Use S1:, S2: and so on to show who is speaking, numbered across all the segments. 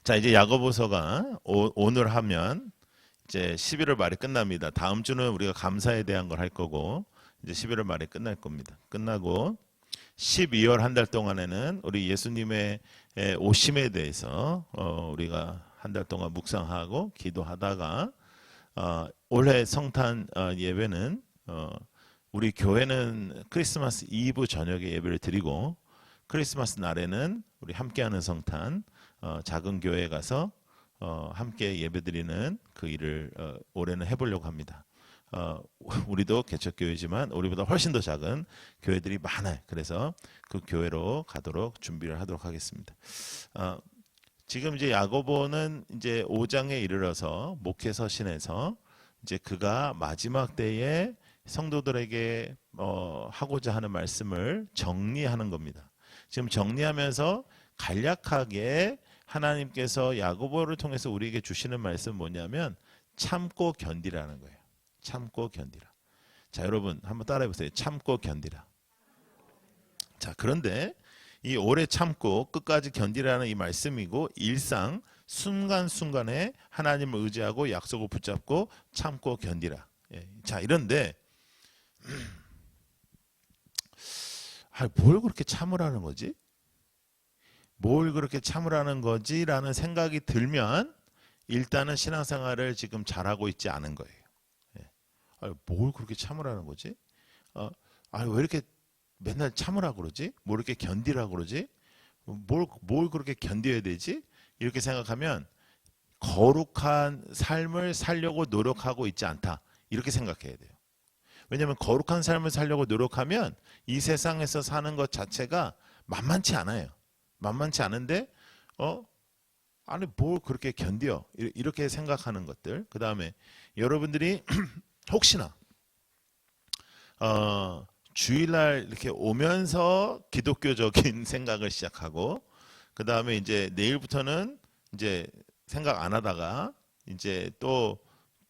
S1: 자, 이제 야고보서가 오늘 하면 이제 11월 말에 끝납니다. 다음 주는 우리가 감사에 대한 걸 할 거고 이제 11월 말에 끝날 겁니다. 끝나고 12월 한 달 동안에는 우리 예수님의 오심에 대해서 우리가 한 달 동안 묵상하고 기도하다가 올해 성탄 예배는 우리 교회는 크리스마스 이브 저녁에 예배를 드리고 크리스마스 날에는 우리 함께하는 성탄 작은 교회에 가서 함께 예배드리는 그 일을 올해는 해보려고 합니다. 우리도 개척교회지만 우리보다 훨씬 더 작은 교회들이 많아요. 그래서 그 교회로 가도록 준비를 하도록 하겠습니다. 지금 이제 야고보는 이제 5장에 이르러서 목회 서신에서 이제 그가 마지막 때에 성도들에게 하고자 하는 말씀을 정리하는 겁니다. 지금 정리하면서 간략하게 하나님께서 야고보를 통해서 우리에게 주시는 말씀은 뭐냐면 참고 견디라는 거예요. 참고 견디라. 자, 여러분 한번 따라해 보세요. 참고 견디라. 자, 그런데 이 오래 참고 끝까지 견디라는 이 말씀이고 일상 순간순간에 하나님을 의지하고 약속을 붙잡고 참고 견디라. 자, 이런데 뭘 그렇게 참으라는 거지? 뭘 그렇게 참으라는 거지라는 생각이 들면 일단은 신앙생활을 지금 잘하고 있지 않은 거예요. 뭘 그렇게 참으라는 거지? 왜 이렇게 맨날 참으라 그러지? 뭘 이렇게 견디라 그러지? 뭘 그렇게 견뎌야 되지? 이렇게 생각하면 거룩한 삶을 살려고 노력하고 있지 않다. 이렇게 생각해야 돼요. 왜냐하면 거룩한 삶을 살려고 노력하면 이 세상에서 사는 것 자체가 만만치 않아요. 만만치 않은데 아니 뭘 그렇게 견뎌 이렇게 생각하는 것들. 그 다음에 여러분들이 혹시나 주일날 이렇게 오면서 기독교적인 생각을 시작하고 그 다음에 이제 내일부터는 이제 생각 안 하다가 이제 또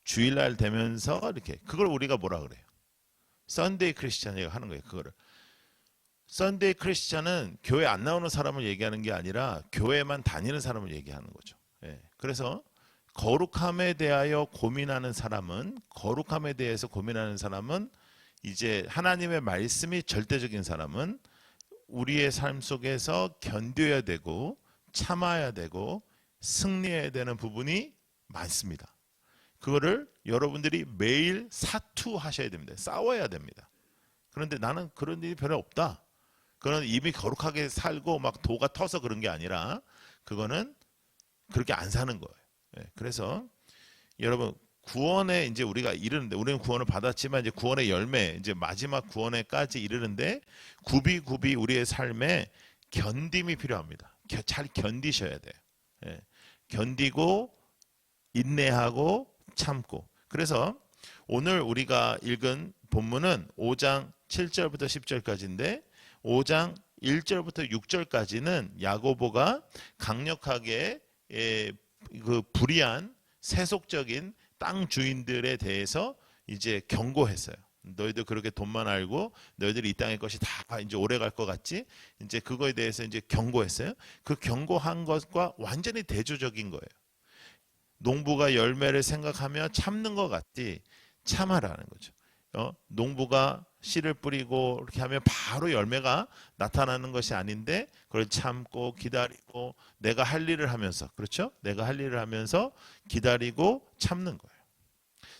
S1: 주일날 되면서 이렇게 그걸 우리가 뭐라 그래요? 썬데이 크리스찬이라고 하는 거예요. 그거를 썬데이 크리스찬은 교회 안 나오는 사람을 얘기하는 게 아니라 교회만 다니는 사람을 얘기하는 거죠. 그래서 거룩함에 대하여 고민하는 사람은 거룩함에 대해서 고민하는 사람은 이제 하나님의 말씀이 절대적인 사람은 우리의 삶 속에서 견뎌야 되고 참아야 되고 승리해야 되는 부분이 많습니다. 그거를 여러분들이 매일 사투하셔야 됩니다. 싸워야 됩니다. 그런데 나는 그런 일이 별로 없다. 그건 이미 거룩하게 살고 막 도가 터서 그런 게 아니라 그거는 그렇게 안 사는 거예요. 그래서 여러분 구원에 이제 우리가 이르는데 우리는 구원을 받았지만 이제 구원의 열매 이제 마지막 구원에까지 이르는데 굽이 우리의 삶에 견딤이 필요합니다. 잘 견디셔야 돼요. 견디고 인내하고 참고. 그래서 오늘 우리가 읽은 본문은 5장 7절부터 10절까지인데 5장 1절부터 6절까지는 야고보가 강력하게 그 불의한 세속적인 땅 주인들에 대해서 이제 경고했어요. 너희들 그렇게 돈만 알고 너희들이 이 땅의 것이 다 이제 오래 갈 것 같지? 이제 그거에 대해서 이제 경고했어요. 그 경고한 것과 완전히 대조적인 거예요. 농부가 열매를 생각하며 참는 것 같지 참아라는 거죠. 농부가 씨를 뿌리고 이렇게 하면 바로 열매가 나타나는 것이 아닌데 그걸 참고 기다리고 내가 할 일을 하면서 그렇죠? 내가 할 일을 하면서 기다리고 참는 거예요.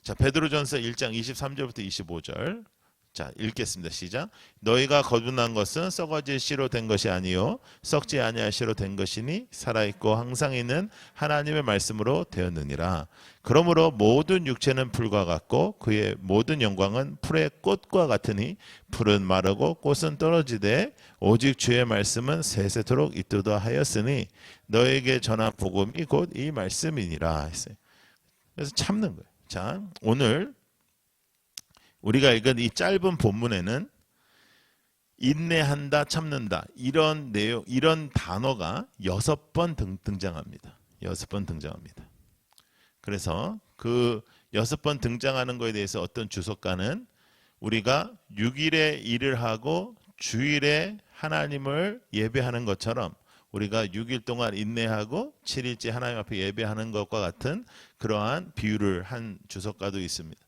S1: 자, 베드로전서 1장 23절부터 25절. 자, 읽겠습니다. 시작. 너희가 거듭난 것은 썩어질 씨로 된 것이 아니요 썩지 아니할 씨로 된 것이니 살아있고 항상 있는 하나님의 말씀으로 되었느니라. 그러므로 모든 육체는 풀과 같고 그의 모든 영광은 풀의 꽃과 같으니 풀은 마르고 꽃은 떨어지되 오직 주의 말씀은 세세토록 있도다 하였으니 너에게 전한 복음이 곧 이 말씀이니라 했어요. 그래서 참는 거예요. 자, 오늘 우리가 읽은 이 짧은 본문에는 인내한다, 참는다 이런 내용, 이런 단어가 6번 등장합니다. 6번 등장합니다. 그래서 그 6번 등장하는 것에 대해서 어떤 주석가는 우리가 6일에 일을 하고 주일에 하나님을 예배하는 것처럼 우리가 6일 동안 인내하고 7일째 하나님 앞에 예배하는 것과 같은 그러한 비유를 한 주석가도 있습니다.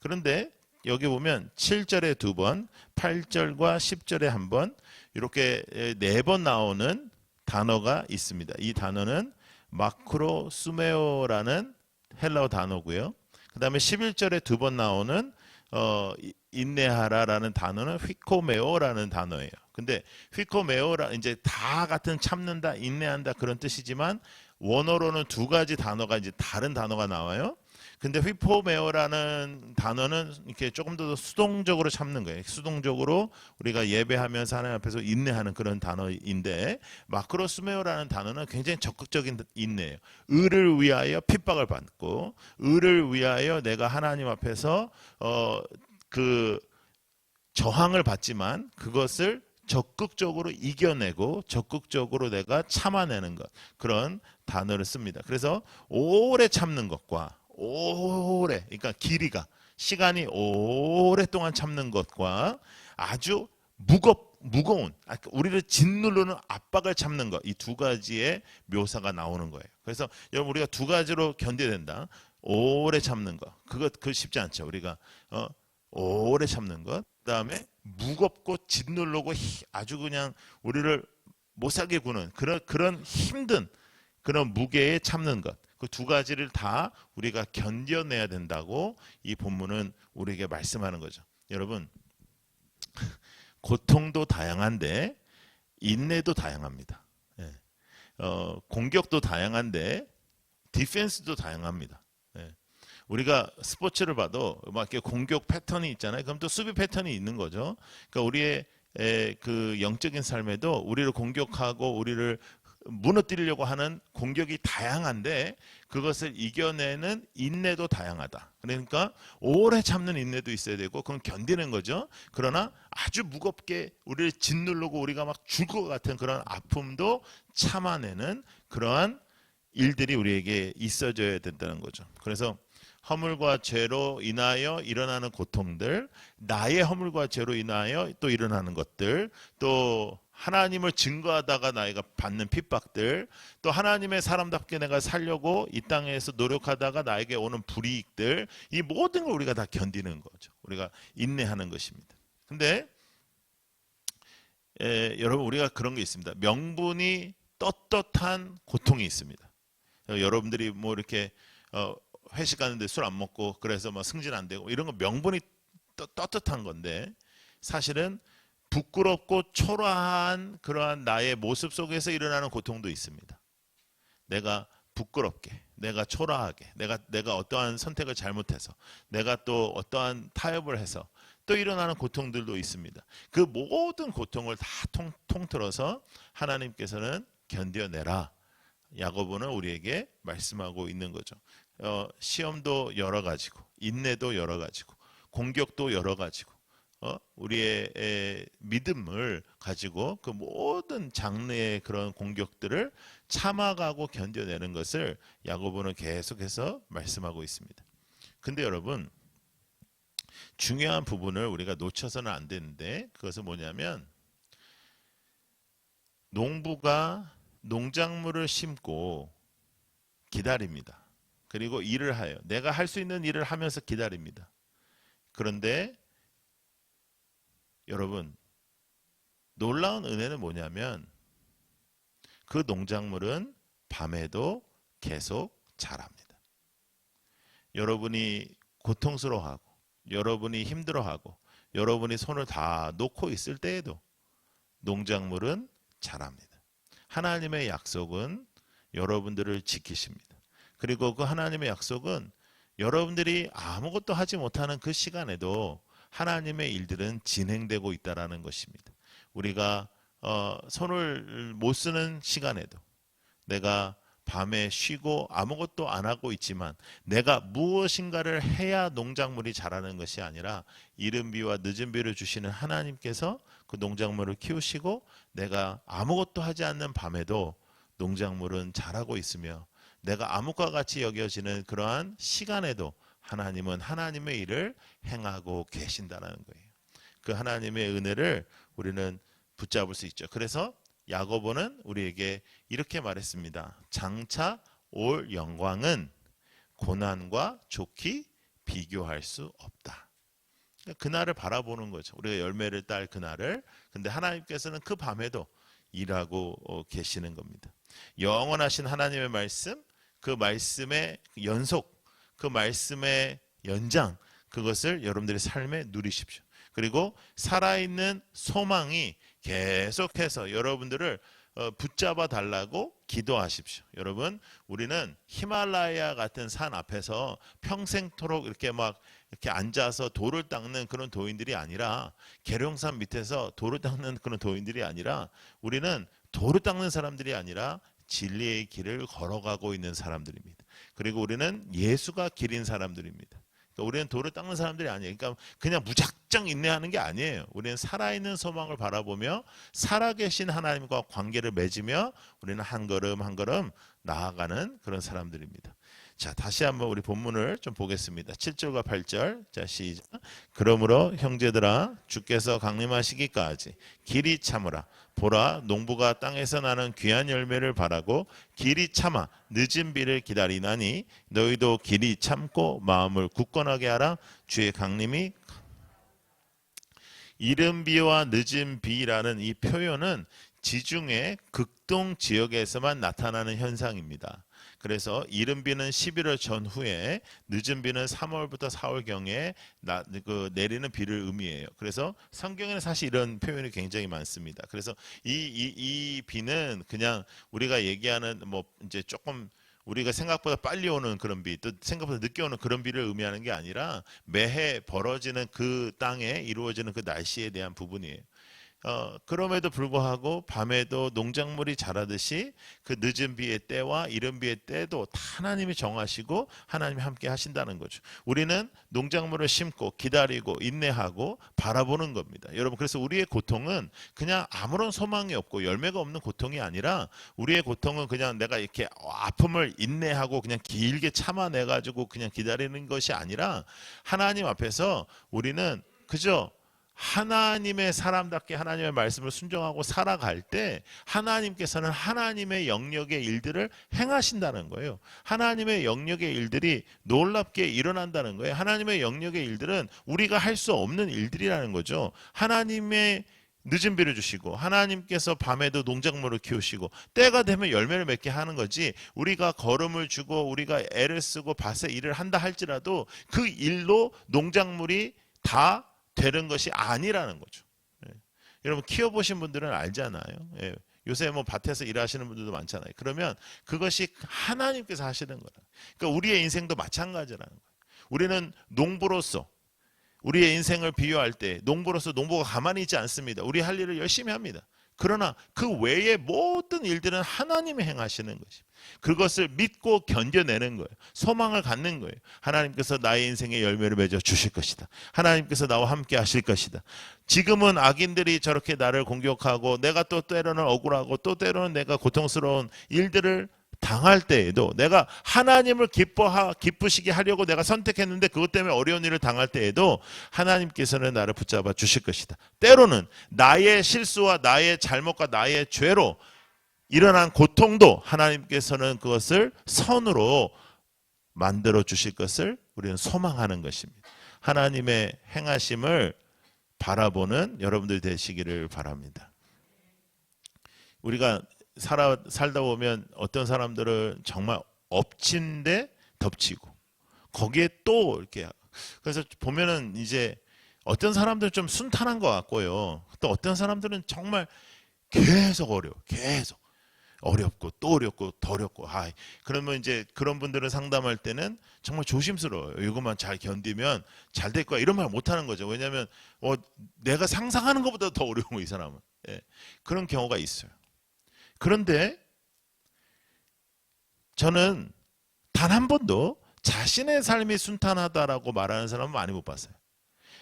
S1: 그런데 여기 보면 7절에 2번, 8절과 10절에 한 번, 이렇게 4번 나오는 단어가 있습니다. 이 단어는 마크로 수메오라는 헬라어 단어고요. 그 다음에 11절에 2번 나오는 인내하라라는 단어는 휘코메오라는 단어예요. 근데 휘코메오라 이제 다 같은 참는다, 인내한다 그런 뜻이지만 원어로는 2가지 단어가 이제 다른 단어가 나와요. 근데 휘포메오라는 단어는 이렇게 조금 더 수동적으로 참는 거예요. 수동적으로 우리가 예배하면서 하나님 앞에서 인내하는 그런 단어인데, 마크로스메오라는 단어는 굉장히 적극적인 인내예요. 의를 위하여 핍박을 받고, 의를 위하여 내가 하나님 앞에서 그 저항을 받지만 그것을 적극적으로 이겨내고 적극적으로 내가 참아내는 것, 그런 단어를 씁니다. 그래서 오래 참는 것과 오래, 그러니까 길이가 시간이 오랫동안 참는 것과 아주 무거운, 우리를 짓누르는 압박을 참는 것, 이 2가지의 묘사가 나오는 거예요. 그래서 여러분, 우리가 2가지로 견뎌야 된다. 오래 참는 것, 그거 쉽지 않죠. 우리가 오래 참는 것, 그다음에 무겁고 짓누르고 아주 그냥 우리를 못 살게 구는 그런 힘든 그런 무게에 참는 것, 그 2가지를 다 우리가 견뎌내야 된다고 이 본문은 우리에게 말씀하는 거죠. 여러분, 고통도 다양한데 인내도 다양합니다. 예. 공격도 다양한데 디펜스도 다양합니다. 예. 우리가 스포츠를 봐도 막 이렇게 공격 패턴이 있잖아요. 그럼 또 수비 패턴이 있는 거죠. 그러니까 우리의 그 영적인 삶에도 우리를 공격하고 우리를 무너뜨리려고 하는 공격이 다양한데 그것을 이겨내는 인내도 다양하다. 그러니까 오래 참는 인내도 있어야 되고 그건 견디는 거죠. 그러나 아주 무겁게 우리를 짓누르고 우리가 막 죽을 것 같은 그런 아픔도 참아내는 그러한 일들이 우리에게 있어져야 된다는 거죠. 그래서 허물과 죄로 인하여 일어나는 고통들, 나의 허물과 죄로 인하여 또 일어나는 것들, 또 하나님을 증거하다가 나이가 받는 핍박들, 또 하나님의 사람답게 내가 살려고 이 땅에서 노력하다가 나에게 오는 불이익들, 이 모든 걸 우리가 다 견디는 거죠. 우리가 인내하는 것입니다. 근데 여러분, 우리가 그런 게 있습니다. 명분이 떳떳한 고통이 있습니다. 여러분들이 뭐 이렇게 회식 가는데 술 안 먹고 그래서 뭐 승진 안 되고 이런 거 명분이 떳떳한 건데, 사실은 부끄럽고 초라한 그러한 나의 모습 속에서 일어나는 고통도 있습니다. 내가 부끄럽게, 내가 초라하게, 내가 어떠한 선택을 잘못해서, 내가 또 어떠한 타협을 해서 또 일어나는 고통들도 있습니다. 그 모든 고통을 다 통틀어서 하나님께서는 견뎌내라, 야고보는 우리에게 말씀하고 있는 거죠. 시험도 여러 가지고, 인내도 여러 가지고, 공격도 여러 가지고, 우리의 믿음을 가지고 그 모든 장르의 그런 공격들을 참아가고 견뎌내는 것을 야고보는 계속해서 말씀하고 있습니다. 근데 여러분, 중요한 부분을 우리가 놓쳐서는 안 되는데, 그것은 뭐냐면, 농부가 농작물을 심고 기다립니다. 그리고 일을 하여 내가 할 수 있는 일을 하면서 기다립니다. 그런데 여러분, 놀라운 은혜는 뭐냐면 그 농작물은 밤에도 계속 자랍니다. 여러분이 고통스러워하고 여러분이 힘들어하고 여러분이 손을 다 놓고 있을 때에도 농작물은 자랍니다. 하나님의 약속은 여러분들을 지키십니다. 그리고 그 하나님의 약속은 여러분들이 아무것도 하지 못하는 그 시간에도 하나님의 일들은 진행되고 있다는 것입니다. 우리가 손을 못 쓰는 시간에도, 내가 밤에 쉬고 아무것도 안 하고 있지만 내가 무엇인가를 해야 농작물이 자라는 것이 아니라 이른 비와 늦은 비를 주시는 하나님께서 그 농작물을 키우시고 내가 아무것도 하지 않는 밤에도 농작물은 자라고 있으며, 내가 암흑과 같이 여겨지는 그러한 시간에도 하나님은 하나님의 일을 행하고 계신다는 거예요. 그 하나님의 은혜를 우리는 붙잡을 수 있죠. 그래서 야고보는 우리에게 이렇게 말했습니다. 장차 올 영광은 고난과 좋게 비교할 수 없다. 그날을 바라보는 거죠. 우리가 열매를 딸 그날을. 근데 하나님께서는 그 밤에도 일하고 계시는 겁니다. 영원하신 하나님의 말씀, 그 말씀의 연속, 그 말씀의 연장, 그것을 여러분들의 삶에 누리십시오. 그리고 살아있는 소망이 계속해서 여러분들을 붙잡아 달라고 기도하십시오. 여러분, 우리는 히말라야 같은 산 앞에서 평생토록 이렇게 막 이렇게 앉아서 돌을 닦는 그런 도인들이 아니라, 계룡산 밑에서 돌을 닦는 그런 도인들이 아니라, 우리는 돌을 닦는 사람들이 아니라 진리의 길을 걸어가고 있는 사람들입니다. 그리고 우리는 예수가 길인 사람들입니다. 그러니까 우리는 돌을 닦는 사람들이 아니에요. 그러니까 그냥 무작정 인내하는 게 아니에요. 우리는 살아있는 소망을 바라보며 살아계신 하나님과 관계를 맺으며 우리는 한 걸음 한 걸음 나아가는 그런 사람들입니다. 자, 다시 한번 우리 본문을 좀 보겠습니다. 7절과 8절. 자, 시작. 그러므로 형제들아, 주께서 강림하시기까지 길이 참으라. 보라, 농부가 땅에서 나는 귀한 열매를 바라고 길이 참아 늦은 비를 기다리나니 너희도 길이 참고 마음을 굳건하게 하라. 주의 강림이. 이른 비와 늦은 비라는 이 표현은 지중해 극동 지역에서만 나타나는 현상입니다. 그래서 이른 비는 11월 전후에, 늦은 비는 3월부터 4월경에 내리는 비를 의미해요. 그래서 성경에는 사실 이런 표현이 굉장히 많습니다. 그래서 이 비는 그냥 우리가 얘기하는 뭐 이제 조금 우리가 생각보다 빨리 오는 그런 비, 또 생각보다 늦게 오는 그런 비를 의미하는 게 아니라 매해 벌어지는 그 땅에 이루어지는 그 날씨에 대한 부분이에요. 그럼에도 불구하고 밤에도 농작물이 자라듯이 그 늦은 비의 때와 이른 비의 때도 다 하나님이 정하시고 하나님이 함께 하신다는 거죠. 우리는 농작물을 심고 기다리고 인내하고 바라보는 겁니다. 여러분, 그래서 우리의 고통은 그냥 아무런 소망이 없고 열매가 없는 고통이 아니라, 우리의 고통은 그냥 내가 이렇게 아픔을 인내하고 그냥 길게 참아내가지고 그냥 기다리는 것이 아니라, 하나님 앞에서 우리는 그저 하나님의 사람답게 하나님의 말씀을 순종하고 살아갈 때 하나님께서는 하나님의 영역의 일들을 행하신다는 거예요. 하나님의 영역의 일들이 놀랍게 일어난다는 거예요. 하나님의 영역의 일들은 우리가 할 수 없는 일들이라는 거죠. 하나님의 늦은 비를 주시고 하나님께서 밤에도 농작물을 키우시고 때가 되면 열매를 맺게 하는 거지, 우리가 걸음을 주고 우리가 애를 쓰고 밭에 일을 한다 할지라도 그 일로 농작물이 다 되는 것이 아니라는 거죠. 여러분, 키워보신 분들은 알잖아요. 요새 뭐 밭에서 일하시는 분들도 많잖아요. 그러면 그것이 하나님께서 하시는 거라. 그러니까 우리의 인생도 마찬가지라는 거예요. 우리는 농부로서 우리의 인생을 비유할 때 농부로서 농부가 가만히 있지 않습니다. 우리 할 일을 열심히 합니다. 그러나 그 외의 모든 일들은 하나님이 행하시는 것입니다. 그것을 믿고 견뎌내는 거예요. 소망을 갖는 거예요. 하나님께서 나의 인생에 열매를 맺어 주실 것이다. 하나님께서 나와 함께 하실 것이다. 지금은 악인들이 저렇게 나를 공격하고 내가 또 때로는 억울하고 또 때로는 내가 고통스러운 일들을 당할 때에도, 내가 하나님을 기쁘시게 하려고 내가 선택했는데 그것 때문에 어려운 일을 당할 때에도 하나님께서는 나를 붙잡아 주실 것이다. 때로는 나의 실수와 나의 잘못과 나의 죄로 일어난 고통도 하나님께서는 그것을 선으로 만들어 주실 것을 우리는 소망하는 것입니다. 하나님의 행하심을 바라보는 여러분들 되시기를 바랍니다. 우리가 살다 보면 어떤 사람들은 정말 엎친데 덮치고 거기에 또 이렇게, 그래서 보면은 이제 어떤 사람들은 좀 순탄한 것 같고요, 또 어떤 사람들은 정말 계속 계속 어렵고 또 어렵고 더 어렵고. 그러면 이제 그런 분들을 상담할 때는 정말 조심스러워요. 이것만 잘 견디면 잘 될 거야, 이런 말 못하는 거죠. 왜냐하면 내가 상상하는 것보다 더 어려운 거, 이 사람은. 그런 경우가 있어요. 그런데 저는 단 한 번도 자신의 삶이 순탄하다라고 말하는 사람은 많이 못 봤어요.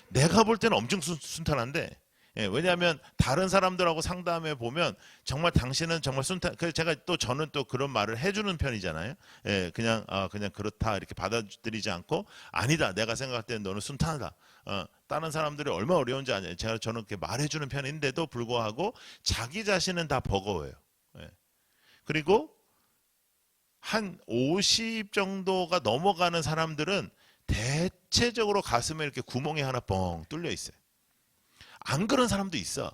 S1: 내가 볼 때는 엄청 순탄한데 예, 왜냐하면 다른 사람들하고 상담해 보면 정말 당신은 정말 순탄. 그래서 제가 또 저는 또 그런 말을 해주는 편이잖아요. 예, 그냥 그냥 그렇다 이렇게 받아들이지 않고 아니다. 내가 생각할 때는 너는 순탄하다. 다른 사람들이 얼마나 어려운지 아냐. 저는 그렇게 말해주는 편인데도 불구하고 자기 자신은 다 버거워요. 예. 그리고 한 50 정도가 넘어가는 사람들은 대체적으로 가슴에 이렇게 구멍이 하나 뻥 뚫려 있어요. 안 그런 사람도 있어.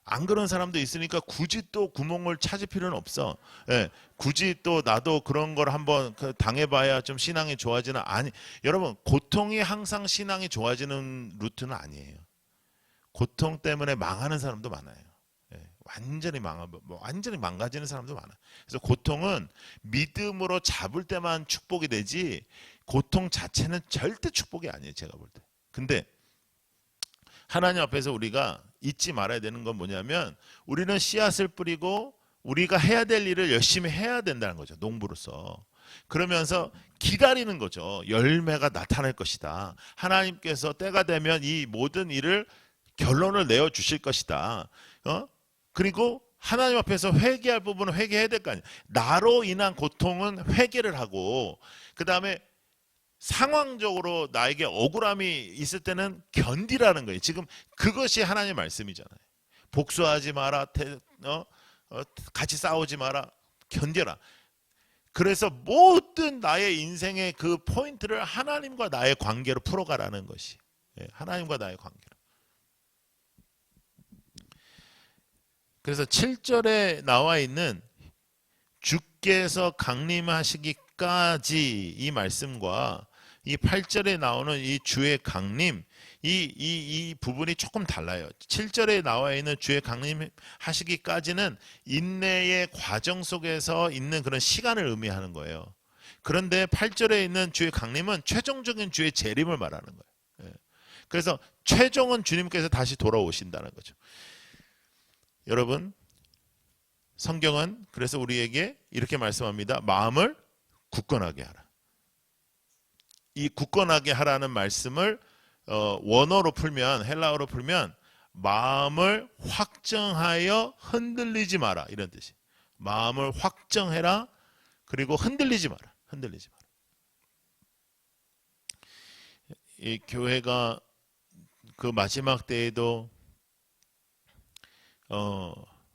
S1: 안 그런 사람도 있으니까 굳이 또 구멍을 찾을 필요는 없어. 예, 굳이 또 나도 그런 걸 한번 당해봐야 좀 신앙이 좋아지는 아니. 여러분 고통이 항상 신앙이 좋아지는 루트는 아니에요. 고통 때문에 망하는 사람도 많아요. 예, 완전히 망가지는 사람도 많아요. 그래서 고통은 믿음으로 잡을 때만 축복이 되지 고통 자체는 절대 축복이 아니에요. 제가 볼 때. 근데 하나님 앞에서 우리가 잊지 말아야 되는 건 뭐냐면 우리는 씨앗을 뿌리고 우리가 해야 될 일을 열심히 해야 된다는 거죠. 농부로서. 그러면서 기다리는 거죠. 열매가 나타날 것이다. 하나님께서 때가 되면 이 모든 일을 결론을 내어 주실 것이다. 그리고 하나님 앞에서 회개할 부분은 회개해야 될 거 아니에요. 나로 인한 고통은 회개를 하고 그 다음에 상황적으로 나에게 억울함이 있을 때는 견디라는 거예요. 지금 그것이 하나님의 말씀이잖아요. 복수하지 마라. 같이 싸우지 마라. 견뎌라. 그래서 모든 나의 인생의 그 포인트를 하나님과 나의 관계로 풀어가라는 것이. 하나님과 나의 관계로. 그래서 7절에 나와 있는 주께서 강림하시기까지 이 말씀과 이 8절에 나오는 이 주의 강림 이 부분이 조금 달라요. 7절에 나와 있는 주의 강림하시기까지는 인내의 과정 속에서 있는 그런 시간을 의미하는 거예요. 그런데 8절에 있는 주의 강림은 최종적인 주의 재림을 말하는 거예요. 그래서 최종은 주님께서 다시 돌아오신다는 거죠. 여러분 성경은 그래서 우리에게 이렇게 말씀합니다. 마음을 굳건하게 하라. 이 굳건하게 하라는 말씀을 원어로 풀면 헬라어로 풀면 마음을 확정하여 흔들리지 마라 이런 뜻이. 마음을 확정해라. 그리고 흔들리지 마라. 흔들리지 마라. 이 교회가 그 마지막 때에도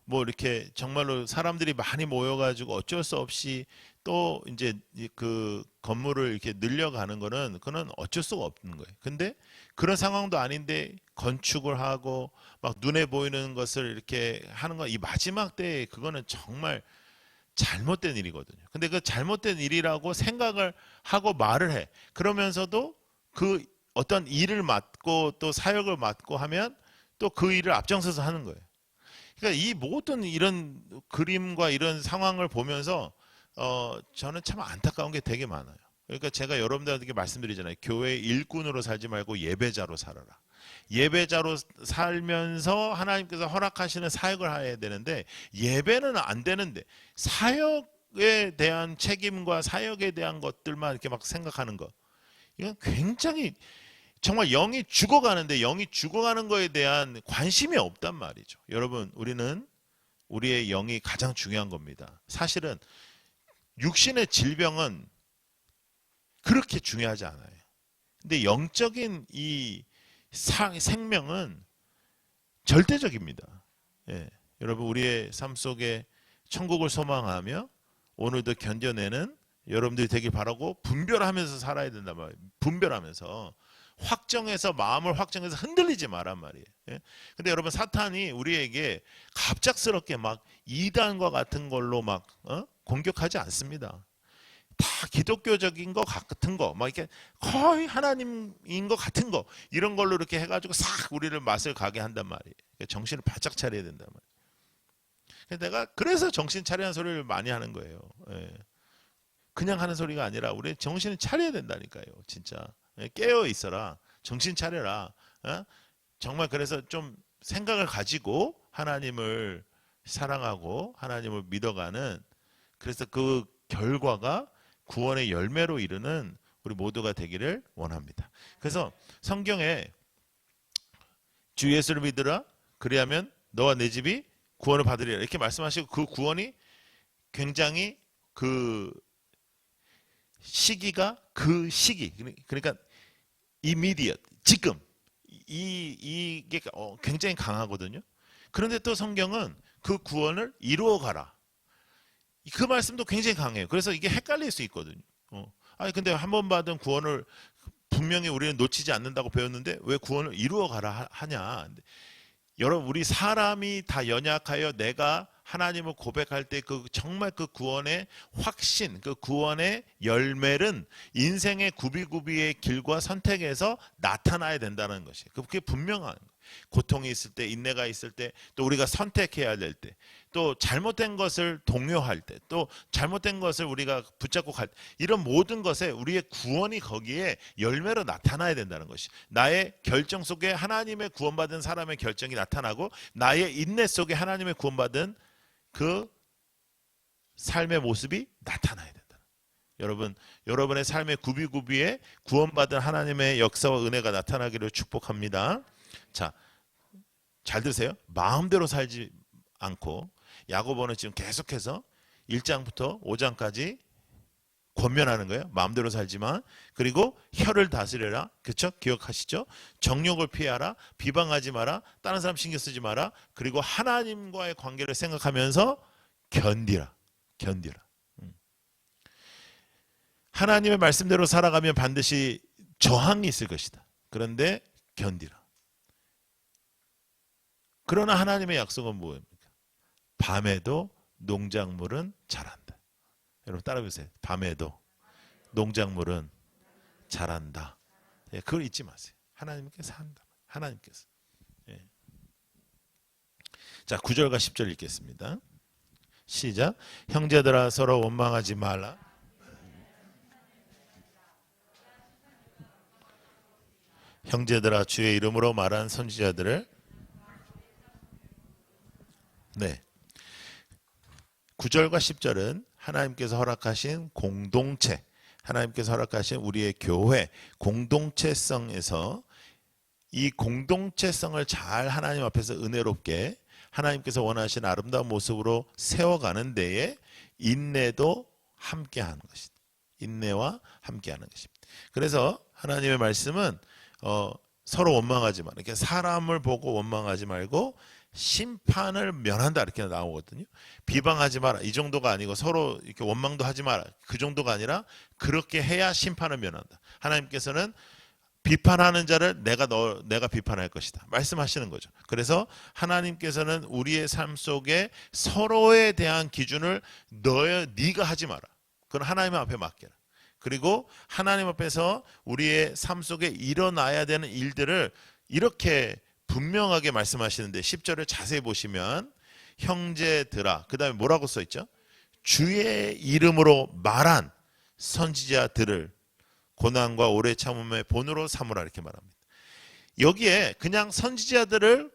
S1: 뭐 이렇게 정말로 사람들이 많이 모여가지고 어쩔 수 없이 또 이제 그 건물을 이렇게 늘려가는 거는 그건 어쩔 수가 없는 거예요. 근데 그런 상황도 아닌데 건축을 하고 막 눈에 보이는 것을 이렇게 하는 거 이 마지막 때에 그거는 정말 잘못된 일이거든요. 근데 그 잘못된 일이라고 생각을 하고 말을 해. 그러면서도 그 어떤 일을 맡고 또 사역을 맡고 하면 또 그 일을 앞장서서 하는 거예요. 그러니까 이 모든 이런 그림과 이런 상황을 보면서 저는 참 안타까운 게 되게 많아요. 그러니까 제가 여러분들에게 말씀드리잖아요. 교회 일꾼으로 살지 말고 예배자로 살아라. 예배자로 살면서 하나님께서 허락하시는 사역을 해야 되는데 예배는 안 되는데 사역에 대한 책임과 사역에 대한 것들만 이렇게 막 생각하는 거. 이건 굉장히 정말 영이 죽어가는데 영이 죽어가는 거에 대한 관심이 없단 말이죠. 여러분 우리는 우리의 영이 가장 중요한 겁니다. 사실은 육신의 질병은 그렇게 중요하지 않아요. 근데 영적인 이 생명은 절대적입니다. 예. 여러분 우리의 삶 속에 천국을 소망하며 오늘도 견뎌내는 여러분들이 되길 바라고 분별하면서 살아야 된단 말이에요. 분별하면서 확정해서 마음을 확정해서 흔들리지 마란 말이에요. 예? 근데 여러분 사탄이 우리에게 갑작스럽게 막 이단과 같은 걸로 막 공격하지 않습니다. 다 기독교적인 거 같은 거, 막 이렇게 거의 하나님인 거 같은 거 이런 걸로 이렇게 해가지고 싹 우리를 맛을 가게 한단 말이에요. 정신을 바짝 차려야 된단 말이에요. 내가 그래서 정신 차리는 소리를 많이 하는 거예요. 예. 그냥 하는 소리가 아니라 우리 정신을 차려야 된다니까요. 진짜 깨어 있어라. 정신 차려라. 정말 그래서 좀 생각을 가지고 하나님을 사랑하고 하나님을 믿어가는 그래서 그 결과가 구원의 열매로 이르는 우리 모두가 되기를 원합니다. 그래서 성경에 주 예수를 믿으라. 그리하면 너와 내 집이 구원을 받으리라. 이렇게 말씀하시고 그 구원이 굉장히 그 시기가 그 시기 그러니까 immediate 지금 이게 굉장히 강하거든요. 그런데 또 성경은 그 구원을 이루어 가라. 그 말씀도 굉장히 강해요. 그래서 이게 헷갈릴 수 있거든요. 아니 근데 한 번 받은 구원을 분명히 우리는 놓치지 않는다고 배웠는데 왜 구원을 이루어 가라 하냐. 여러분 우리 사람이 다 연약하여 내가 하나님을 고백할 때 그 정말 그 구원의 확신, 그 구원의 열매는 인생의 구비구비의 길과 선택에서 나타나야 된다는 것이 그게 분명한 거예요. 고통이 있을 때, 인내가 있을 때, 또 우리가 선택해야 될 때, 또 잘못된 것을 동요할 때, 또 잘못된 것을 우리가 붙잡고 갈 때, 이런 모든 것에 우리의 구원이 거기에 열매로 나타나야 된다는 것이 나의 결정 속에 하나님의 구원받은 사람의 결정이 나타나고 나의 인내 속에 하나님의 구원받은 그 삶의 모습이 나타나야 된다. 여러분, 여러분의 삶의 구비구비에 구원받은 하나님의 역사와 은혜가 나타나기를 축복합니다. 자, 잘 들으세요. 마음대로 살지 않고 야고보는 지금 계속해서 1장부터 5장까지 권면하는 거예요. 마음대로 살지만 그리고 혀를 다스려라. 그렇죠? 기억하시죠? 정욕을 피하라. 비방하지 마라. 다른 사람 신경 쓰지 마라. 그리고 하나님과의 관계를 생각하면서 견디라. 하나님의 말씀대로 살아가면 반드시 저항이 있을 것이다. 그런데 견디라. 그러나 하나님의 약속은 뭐입니까? 밤에도 농작물은 자란다. 여러분 따라 보세요. 밤에도 농작물은 자란다. 예, 그걸 잊지 마세요. 하나님께서 한다. 하나님께서. 예. 자, 9절과 10절 읽겠습니다. 시작. 형제들아 서로 원망하지 말라. 형제들아 주의 이름으로 말한 선지자들을 네. 9절과 10절은 하나님께서 허락하신 공동체, 하나님께서 허락하신 우리의 교회 공동체성에서 이 공동체성을 잘 하나님 앞에서 은혜롭게 하나님께서 원하시는 아름다운 모습으로 세워가는 데에 인내도 함께하는 것이다. 인내와 함께하는 것입니다. 그래서 하나님의 말씀은 서로 원망하지 마. 이렇게 사람을 보고 원망하지 말고 심판을 면한다 이렇게 나오거든요. 비방하지 마라 이 정도가 아니고 서로 이렇게 원망도 하지 마라 그 정도가 아니라 그렇게 해야 심판을 면한다. 하나님께서는 비판하는 자를 내가 비판할 것이다 말씀하시는 거죠. 그래서 하나님께서는 우리의 삶 속에 서로에 대한 기준을 네가 하지 마라. 그건 하나님 앞에 맡겨라. 그리고 하나님 앞에서 우리의 삶 속에 일어나야 되는 일들을 이렇게 분명하게 말씀하시는데 10절을 자세히 보시면 형제들아 그 다음에 뭐라고 써있죠? 주의 이름으로 말한 선지자들을 고난과 오래 참음의 본으로 삼으라 이렇게 말합니다. 여기에 그냥 선지자들을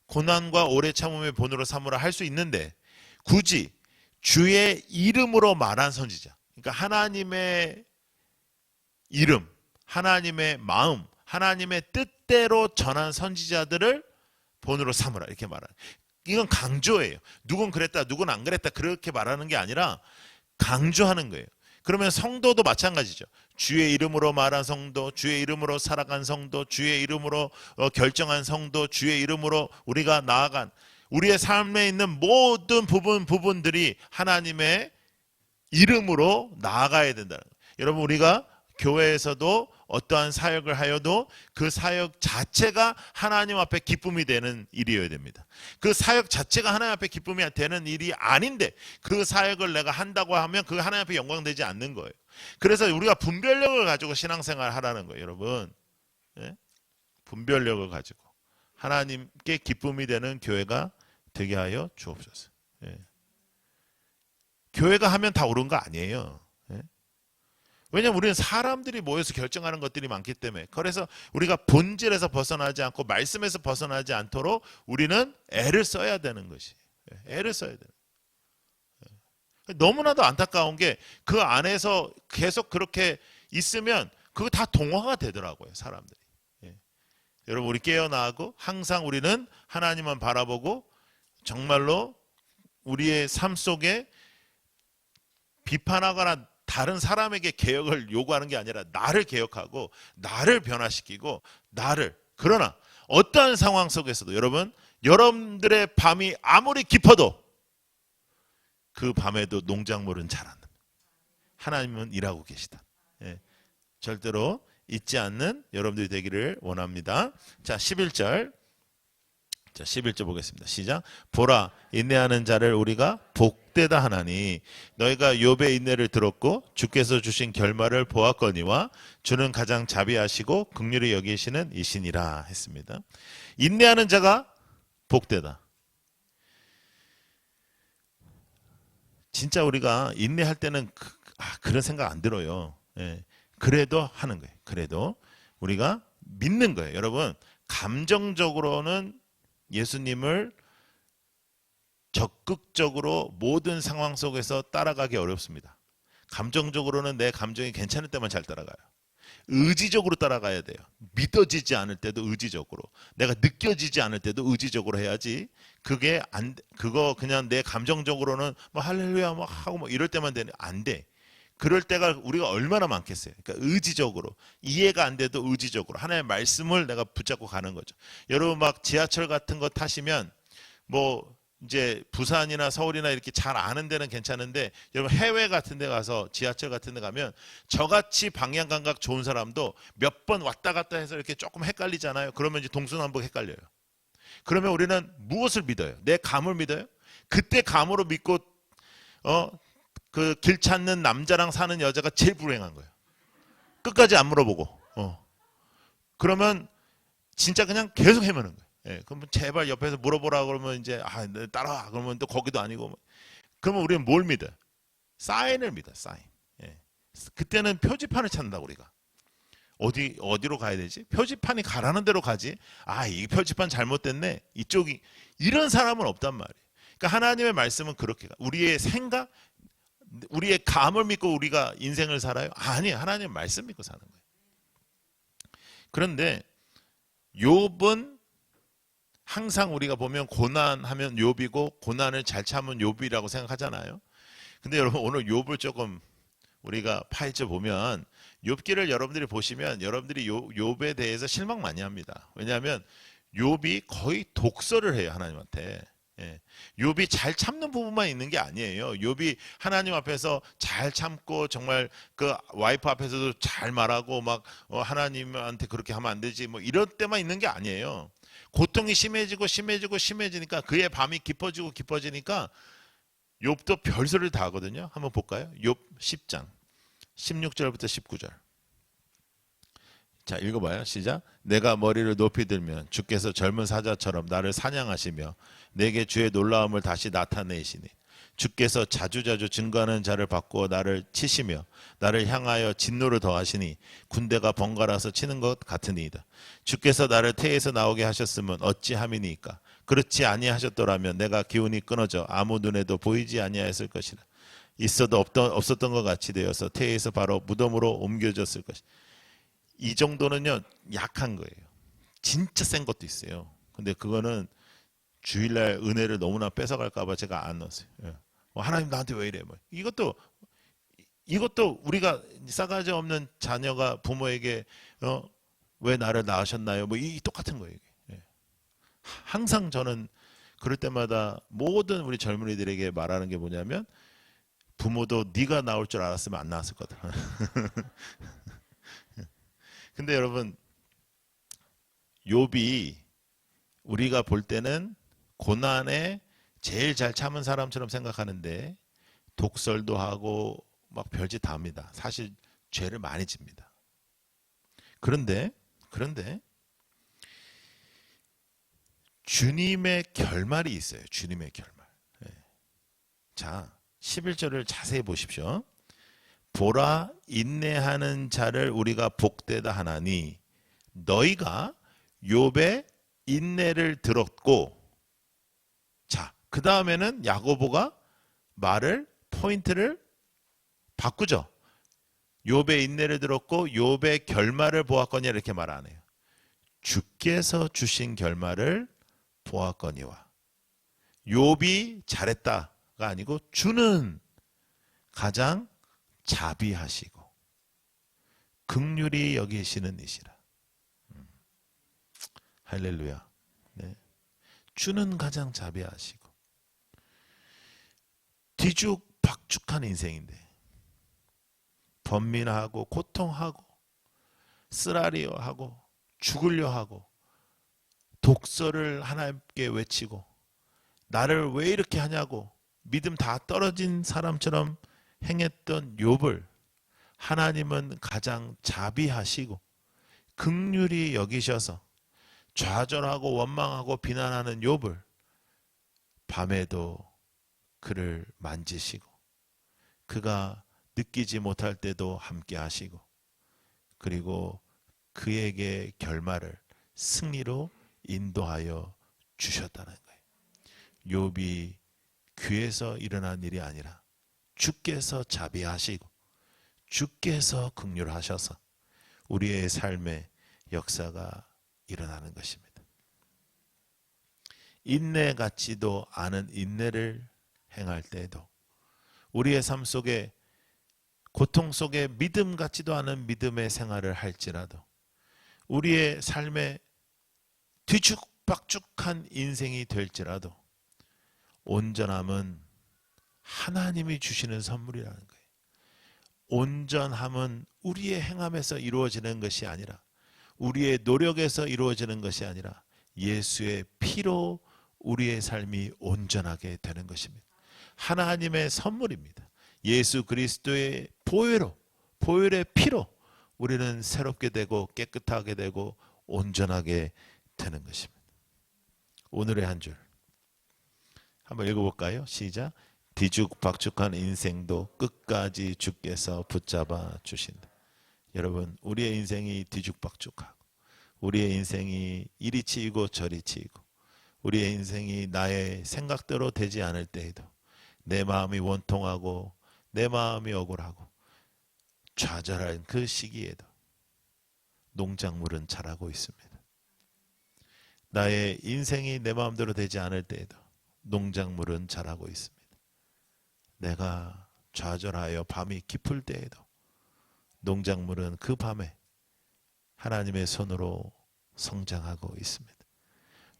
S1: 고난과 오래 참음의 본으로 삼으라 할 수 있는데 굳이 주의 이름으로 말한 선지자 그러니까 하나님의 이름, 하나님의 마음, 하나님의 뜻대로 전한 선지자들을 본으로 삼으라 이렇게 말하는. 이건 강조예요. 누군 그랬다, 누군 안 그랬다 그렇게 말하는 게 아니라 강조하는 거예요. 그러면 성도도 마찬가지죠. 주의 이름으로 말한 성도, 주의 이름으로 살아간 성도, 주의 이름으로 결정한 성도, 주의 이름으로 우리가 나아간 우리의 삶에 있는 모든 부분들이 하나님의 이름으로 나아가야 된다는 거예요. 여러분 우리가 교회에서도 어떠한 사역을 하여도 그 사역 자체가 하나님 앞에 기쁨이 되는 일이어야 됩니다. 그 사역 자체가 하나님 앞에 기쁨이 되는 일이 아닌데 그 사역을 내가 한다고 하면 그 하나님 앞에 영광되지 않는 거예요. 그래서 우리가 분별력을 가지고 신앙생활을 하라는 거예요. 여러분 예? 분별력을 가지고 하나님께 기쁨이 되는 교회가 되게 하여 주옵소서. 예. 교회가 하면 다 옳은 거 아니에요. 예? 왜냐하면 우리는 사람들이 모여서 결정하는 것들이 많기 때문에 그래서 우리가 본질에서 벗어나지 않고 말씀에서 벗어나지 않도록 우리는 애를 써야 되는 것이 애를 써야 돼요. 너무나도 안타까운 게 그 안에서 계속 그렇게 있으면 그거 다 동화가 되더라고요. 사람들이 여러분 우리 깨어나고 항상 우리는 하나님만 바라보고 정말로 우리의 삶 속에 비판하거나 다른 사람에게 개혁을 요구하는 게 아니라 나를 개혁하고 나를 변화시키고 그러나 어떠한 상황 속에서도 여러분들의 밤이 아무리 깊어도 그 밤에도 농작물은 자란다. 하나님은 일하고 계시다. 예, 절대로 잊지 않는 여러분들이 되기를 원합니다. 자, 11절. 자, 11절 보겠습니다. 시작. 보라, 인내하는 자를 우리가 복되다 하나니 너희가 욥의 인내를 들었고 주께서 주신 결말을 보았거니와 주는 가장 자비하시고 긍휼히 여기시는 이시니라 했습니다. 인내하는 자가 복되다. 진짜 우리가 인내할 때는 그런 생각 안 들어요. 예, 그래도 하는 거예요. 그래도 우리가 믿는 거예요. 여러분, 감정적으로는 예수님을 적극적으로 모든 상황 속에서 따라가기 어렵습니다. 감정적으로는 내 감정이 괜찮을 때만 잘 따라가요. 의지적으로 따라가야 돼요. 믿어지지 않을 때도 의지적으로, 내가 느껴지지 않을 때도 의지적으로 해야지. 그거 그냥 내 감정적으로는 뭐 할렐루야 뭐 하고 뭐 이럴 때만 되는 안 돼. 그럴 때가 우리가 얼마나 많겠어요. 그러니까 의지적으로, 이해가 안 돼도 의지적으로 하나님의 말씀을 내가 붙잡고 가는 거죠. 여러분 막 지하철 같은 거 타시면 뭐 이제 부산이나 서울이나 이렇게 잘 아는 데는 괜찮은데 여러분 해외 같은 데 가서 지하철 같은 데 가면 저같이 방향 감각 좋은 사람도 몇 번 왔다 갔다 해서 이렇게 조금 헷갈리잖아요. 그러면 이제 동서남북 헷갈려요. 그러면 우리는 무엇을 믿어요? 내 감을 믿어요? 그때 감으로 믿고 그 길 찾는 남자랑 사는 여자가 제일 불행한 거예요. 끝까지 안 물어보고. 그러면 진짜 그냥 계속 헤매는 거예요. 예, 그러면 제발 옆에서 물어보라 그러면 이제 따라와 그러면 또 거기도 아니고. 그러면 우리는 뭘 믿어요? 사인을 믿어요. 사인. 예. 그때는 표지판을 찾는다 우리가. 어디로 가야 되지? 표지판이 가라는 대로 가지. 이 표지판 잘못됐네. 이쪽이 이런 사람은 없단 말이에요. 그러니까 하나님의 말씀은 그렇게 우리의 생각, 우리의 감을 믿고 우리가 인생을 살아요? 아니에요. 하나님의 말씀 믿고 사는 거예요. 그런데 욥은 항상 우리가 보면 고난하면 욥이고 고난을 잘 참은 욥이라고 생각하잖아요. 근데 여러분 오늘 욥을 조금 우리가 파헤쳐 보면 욥기를 여러분들이 보시면 여러분들이 욥에 대해서 실망 많이 합니다. 왜냐하면 욥이 거의 독설을 해요. 하나님한테. 예. 욥이 잘 참는 부분만 있는 게 아니에요. 욥이 하나님 앞에서 잘 참고 정말 그 와이프 앞에서도 잘 말하고 막 하나님한테 그렇게 하면 안 되지 뭐 이럴 때만 있는 게 아니에요. 고통이 심해지니까 그의 밤이 깊어지니까 욥도 별소리를 다 하거든요. 한번 볼까요? 욥 10장 16절부터 19절. 자, 읽어봐요. 시작. 내가 머리를 높이 들면 주께서 젊은 사자처럼 나를 사냥하시며 내게 주의 놀라움을 다시 나타내시니 주께서 자주자주 증거하는 자를 바꾸어 나를 치시며 나를 향하여 진노를 더하시니 군대가 번갈아서 치는 것 같으니이다. 주께서 나를 태에서 나오게 하셨으면 어찌함이니까. 그렇지 아니하셨더라면 내가 기운이 끊어져 아무 눈에도 보이지 아니하였을 것이다. 있어도 없었던 것 같이 되어서 태에서 바로 무덤으로 옮겨졌을 것이다. 이 정도는요 약한 거예요. 진짜 센 것도 있어요. 근데 그거는 주일날 은혜를 너무나 뺏어갈까봐 제가 안 넣었어요. 하나님 나한테 왜 이래? 뭐. 이것도 우리가 싸가지 없는 자녀가 부모에게 왜 나를 낳으셨나요? 뭐 이 똑같은 거예요. 이게. 항상 저는 그럴 때마다 모든 우리 젊은이들에게 말하는 게 뭐냐면 부모도 네가 나올 줄 알았으면 안 낳았을 거다. 근데 여러분 욥이 우리가 볼 때는 고난에 제일 잘 참은 사람처럼 생각하는데 독설도 하고 막 별짓 다 합니다. 사실 죄를 많이 집니다. 그런데 주님의 결말이 있어요. 주님의 결말. 자, 11절을 자세히 보십시오. 보라, 인내하는 자를 우리가 복되다 하나니 너희가 욥의 인내를 들었고. 자, 그 다음에는 야고보가 포인트를 바꾸죠. 욥의 인내를 들었고 욥의 결말을 보았거냐 이렇게 말 안 해요. 주께서 주신 결말을 보았거니와. 욥이 잘했다가 아니고 주는 가장 자비하시고 긍휼히 여기시는 이시라. 할렐루야. 네. 주는 가장 자비하시고 뒤죽박죽한 인생인데 번민하고 고통하고 쓰라리어 하고 죽으려 하고 독서를 하나님께 외치고 나를 왜 이렇게 하냐고 믿음 다 떨어진 사람처럼 행했던 욥을 하나님은 가장 자비하시고 긍휼히 여기셔서 좌절하고 원망하고 비난하는 욥을 밤에도 그를 만지시고 그가 느끼지 못할 때도 함께 하시고 그리고 그에게 결말을 승리로 인도하여 주셨다는 거예요. 욥이 귀에서 일어난 일이 아니라 주께서 자비하시고 주께서 긍휼하셔서 우리의 삶의 역사가 일어나는 것입니다. 인내 같지도 않은 인내를 행할 때에도 우리의 삶 속에 고통 속에 믿음 같지도 않은 믿음의 생활을 할지라도 우리의 삶에 뒤죽박죽한 인생이 될지라도 온전함은 하나님이 주시는 선물이라는 거예요. 온전함은 우리의 행함에서 이루어지는 것이 아니라 우리의 노력에서 이루어지는 것이 아니라 예수의 피로 우리의 삶이 온전하게 되는 것입니다. 하나님의 선물입니다. 예수 그리스도의 보혈의 피로 우리는 새롭게 되고 깨끗하게 되고 온전하게 되는 것입니다. 오늘의 한 줄 한번 읽어볼까요? 시작. 뒤죽박죽한 인생도 끝까지 주께서 붙잡아 주신다. 여러분, 우리의 인생이 뒤죽박죽하고 우리의 인생이 이리 치이고 저리 치이고 우리의 인생이 나의 생각대로 되지 않을 때에도 내 마음이 원통하고 내 마음이 억울하고 좌절한 그 시기에도 농작물은 자라고 있습니다. 나의 인생이 내 마음대로 되지 않을 때에도 농작물은 자라고 있습니다. 내가 좌절하여 밤이 깊을 때에도 농작물은 그 밤에 하나님의 손으로 성장하고 있습니다.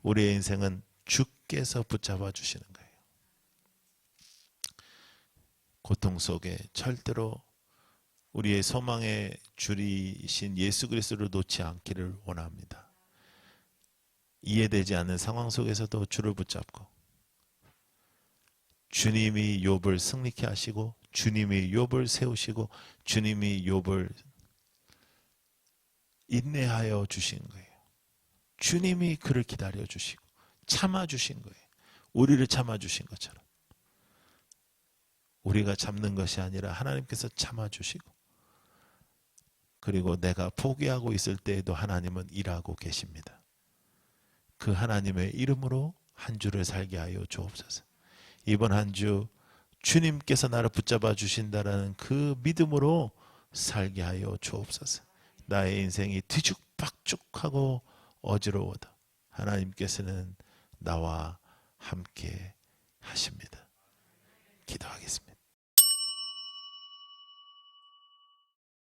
S1: 우리의 인생은 주께서 붙잡아 주시는 거예요. 고통 속에 절대로 우리의 소망의 줄이신 예수 그리스도를 놓지 않기를 원합니다. 이해되지 않는 상황 속에서도 주를 붙잡고 주님이 욥을 승리케 하시고 주님이 욥을 세우시고 주님이 욥을 인내하여 주신 거예요. 주님이 그를 기다려 주시고 참아 주신 거예요. 우리를 참아 주신 것처럼 우리가 참는 것이 아니라 하나님께서 참아 주시고 그리고 내가 포기하고 있을 때에도 하나님은 일하고 계십니다. 그 하나님의 이름으로 한 주를 살게 하여 주옵소서. 이번 한 주 주님께서 나를 붙잡아 주신다라는 그 믿음으로 살게 하여 주옵소서. 나의 인생이 뒤죽박죽하고 어지러워도 하나님께서는 나와 함께 하십니다. 기도하겠습니다.